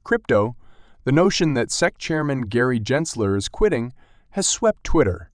crypto, the notion that SEC Chairman Gary Gensler is quitting has swept Twitter.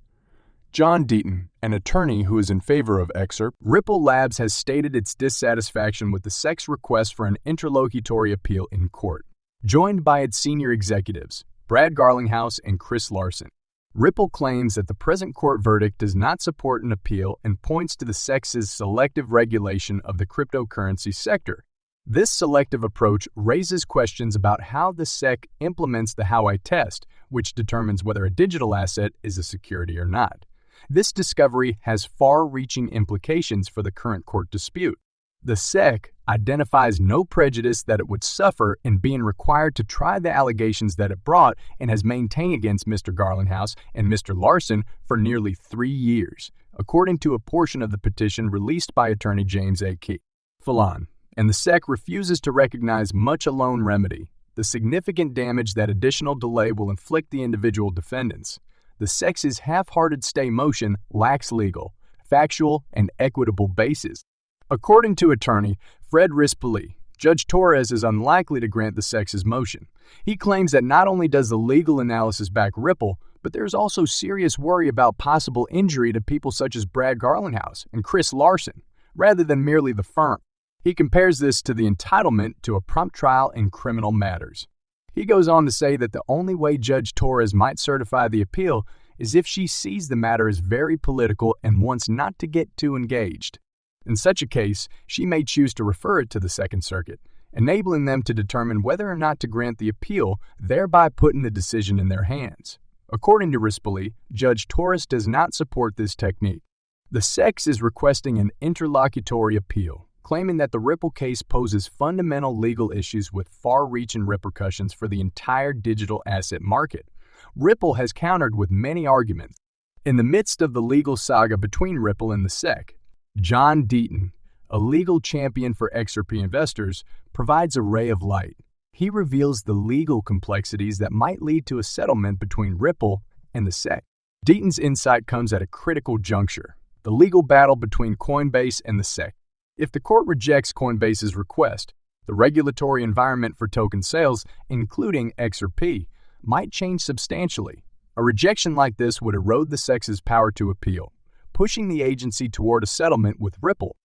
John Deaton, an attorney who is in favor of Excerpt, Ripple Labs has stated its dissatisfaction with the SEC's request for an interlocutory appeal in court, joined by its senior executives, Brad Garlinghouse and Chris Larson. Ripple claims that the present court verdict does not support an appeal and points to the SEC's selective regulation of the cryptocurrency sector. This selective approach raises questions about how the SEC implements the Howey test, which determines whether a digital asset is a security or not. This discovery has far-reaching implications for the current court dispute. The SEC identifies no prejudice that it would suffer in being required to try the allegations that it brought and has maintained against Mr. Garlinghouse and Mr. Larson for nearly 3 years, according to a portion of the petition released by attorney James A. Key. Fallon, and the SEC refuses to recognize much alone remedy, the significant damage that additional delay will inflict the individual defendants. The SEC's half-hearted stay motion lacks legal, factual, and equitable basis. According to attorney Fred Rispoli, Judge Torres is unlikely to grant the SEC's motion. He claims that not only does the legal analysis back Ripple, but there is also serious worry about possible injury to people such as Brad Garlinghouse and Chris Larson, rather than merely the firm. He compares this to the entitlement to a prompt trial in criminal matters. He goes on to say that the only way Judge Torres might certify the appeal is if she sees the matter as very political and wants not to get too engaged. In such a case, she may choose to refer it to the Second Circuit, enabling them to determine whether or not to grant the appeal, thereby putting the decision in their hands. According to Rispoli, Judge Torres does not support this technique. The SEC is requesting an interlocutory appeal, claiming that the Ripple case poses fundamental legal issues with far-reaching repercussions for the entire digital asset market. Ripple has countered with many arguments. In the midst of the legal saga between Ripple and the SEC, John Deaton, a legal champion for XRP investors, provides a ray of light. He reveals the legal complexities that might lead to a settlement between Ripple and the SEC. Deaton's insight comes at a critical juncture, the legal battle between Coinbase and the SEC. If the court rejects Coinbase's request, the regulatory environment for token sales, including XRP, might change substantially. A rejection like this would erode the SEC's power to appeal, pushing the agency toward a settlement with Ripple.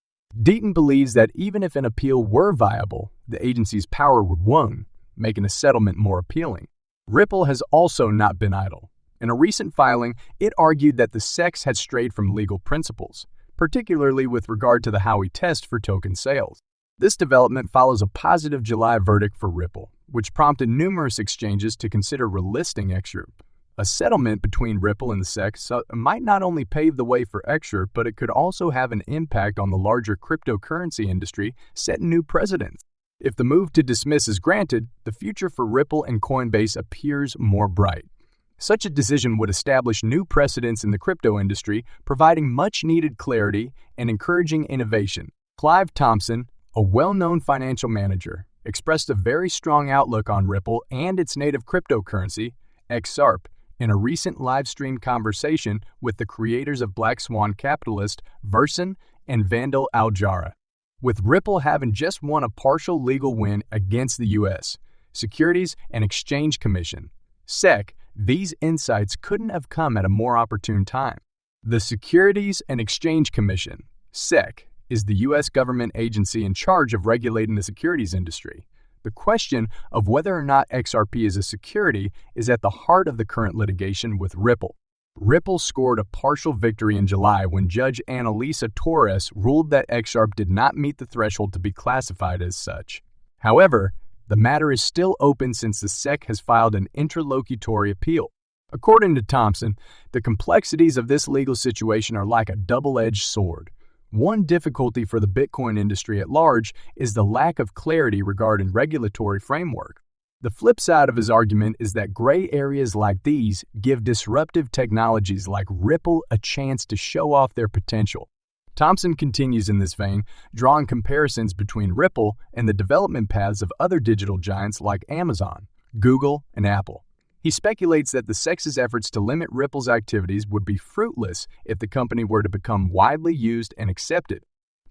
Deaton believes that even if an appeal were viable, the agency's power would wane, making a settlement more appealing. Ripple has also not been idle. In a recent filing, it argued that the SEC had strayed from legal principles, particularly with regard to the Howey test for token sales. This development follows a positive July verdict for Ripple, which prompted numerous exchanges to consider relisting Excerpt. A settlement between Ripple and the SEC might not only pave the way for Excerpt, but it could also have an impact on the larger cryptocurrency industry, setting new precedents. If the move to dismiss is granted, the future for Ripple and Coinbase appears more bright. Such a decision would establish new precedents in the crypto industry, providing much-needed clarity and encouraging innovation. Clive Thompson, a well-known financial manager, expressed a very strong outlook on Ripple and its native cryptocurrency, XRP, in a recent live-streamed conversation with the creators of Black Swan Capitalist, Verson and Vandal Aljara. With Ripple having just won a partial legal win against the U.S. Securities and Exchange Commission, SEC, these insights couldn't have come at a more opportune time. The Securities and Exchange Commission, SEC, is the U.S. government agency in charge of regulating the securities industry. The question of whether or not XRP is a security is at the heart of the current litigation with Ripple. Ripple scored a partial victory in July when Judge Annalisa Torres ruled that XRP did not meet the threshold to be classified as such. However, the matter is still open since the SEC has filed an interlocutory appeal. According to Thompson, the complexities of this legal situation are like a double-edged sword. One difficulty for the Bitcoin industry at large is the lack of clarity regarding regulatory framework. The flip side of his argument is that gray areas like these give disruptive technologies like Ripple a chance to show off their potential. Thompson continues in this vein, drawing comparisons between Ripple and the development paths of other digital giants like Amazon, Google, and Apple. He speculates that the SEC's efforts to limit Ripple's activities would be fruitless if the company were to become widely used and accepted.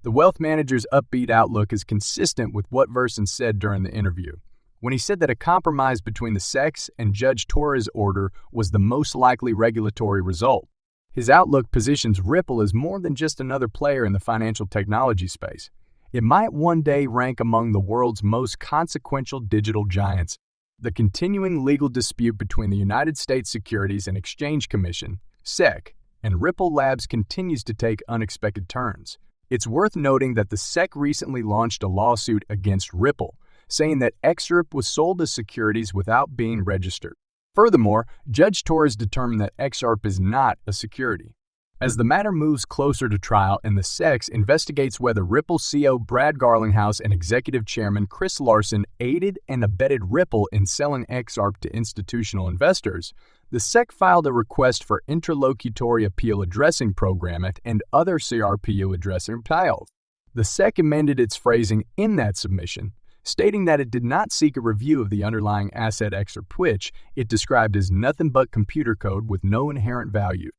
The wealth manager's upbeat outlook is consistent with what Verson said during the interview. when he said that a compromise between the SECs and Judge Torres' order was the most likely regulatory result. His outlook positions Ripple as more than just another player in the financial technology space. It might one day rank among the world's most consequential digital giants. The continuing legal dispute between the United States Securities and Exchange Commission, SEC, and Ripple Labs continues to take unexpected turns. It's worth noting that the SEC recently launched a lawsuit against Ripple, saying that XRP was sold as securities without being registered. Furthermore, Judge Torres determined that XRP is not a security. As the matter moves closer to trial and the SEC investigates whether Ripple CEO Brad Garlinghouse and Executive Chairman Chris Larsen aided and abetted Ripple in selling XRP to institutional investors, the SEC filed a request for interlocutory appeal addressing program and other CRPU addressing files. The SEC amended its phrasing in that submission, stating that it did not seek a review of the underlying asset XRP, which it described as nothing but computer code with no inherent value.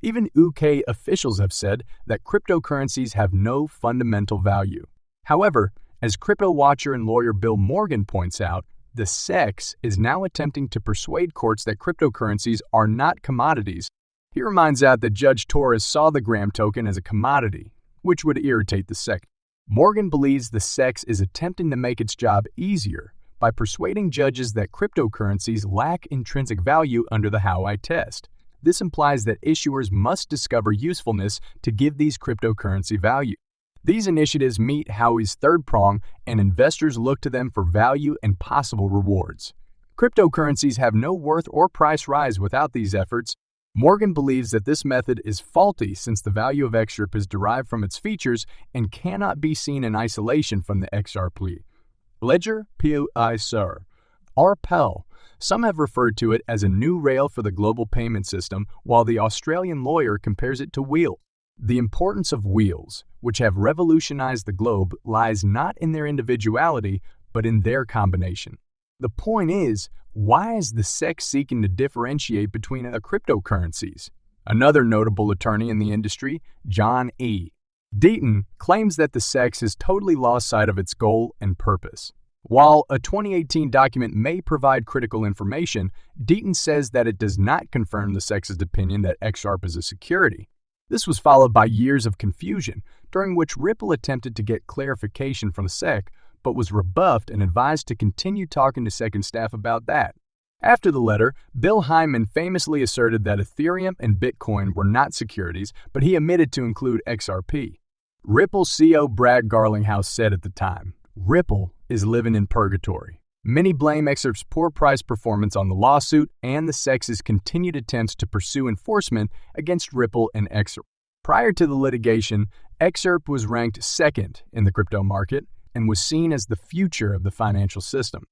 Even UK officials have said that cryptocurrencies have no fundamental value. However, as crypto watcher and lawyer Bill Morgan points out, the SEC is now attempting to persuade courts that cryptocurrencies are not commodities. He reminds out that Judge Torres saw the Gram token as a commodity, which would irritate the SEC. Morgan believes the SEC is attempting to make its job easier by persuading judges that cryptocurrencies lack intrinsic value under the Howey test. This implies that issuers must discover usefulness to give these cryptocurrency value. These initiatives meet Howey's third prong, and investors look to them for value and possible rewards. Cryptocurrencies have no worth or price rise without these efforts. Morgan believes that this method is faulty since the value of XRP is derived from its features and cannot be seen in isolation from the XRP. Ledger POI Sir, RPEL. Some have referred to it as a new rail for the global payment system, while the Australian lawyer compares it to wheels. The importance of wheels, which have revolutionized the globe, lies not in their individuality, but in their combination. The point is, why is the SEC seeking to differentiate between cryptocurrencies? Another notable attorney in the industry, John E. Deaton, claims that the SEC has totally lost sight of its goal and purpose. While a 2018 document may provide critical information, Deaton says that it does not confirm the SEC's opinion that XRP is a security. This was followed by years of confusion, during which Ripple attempted to get clarification from the SEC, but was rebuffed and advised to continue talking to SEC staff about that. After the letter, Bill Hyman famously asserted that Ethereum and Bitcoin were not securities, but he omitted to include XRP. Ripple CEO Brad Garlinghouse said at the time, "Ripple is living in purgatory." Many blame XRP's poor price performance on the lawsuit and the SEC's continued attempts to pursue enforcement against Ripple and XRP. Prior to the litigation, XRP was ranked second in the crypto market and was seen as the future of the financial system.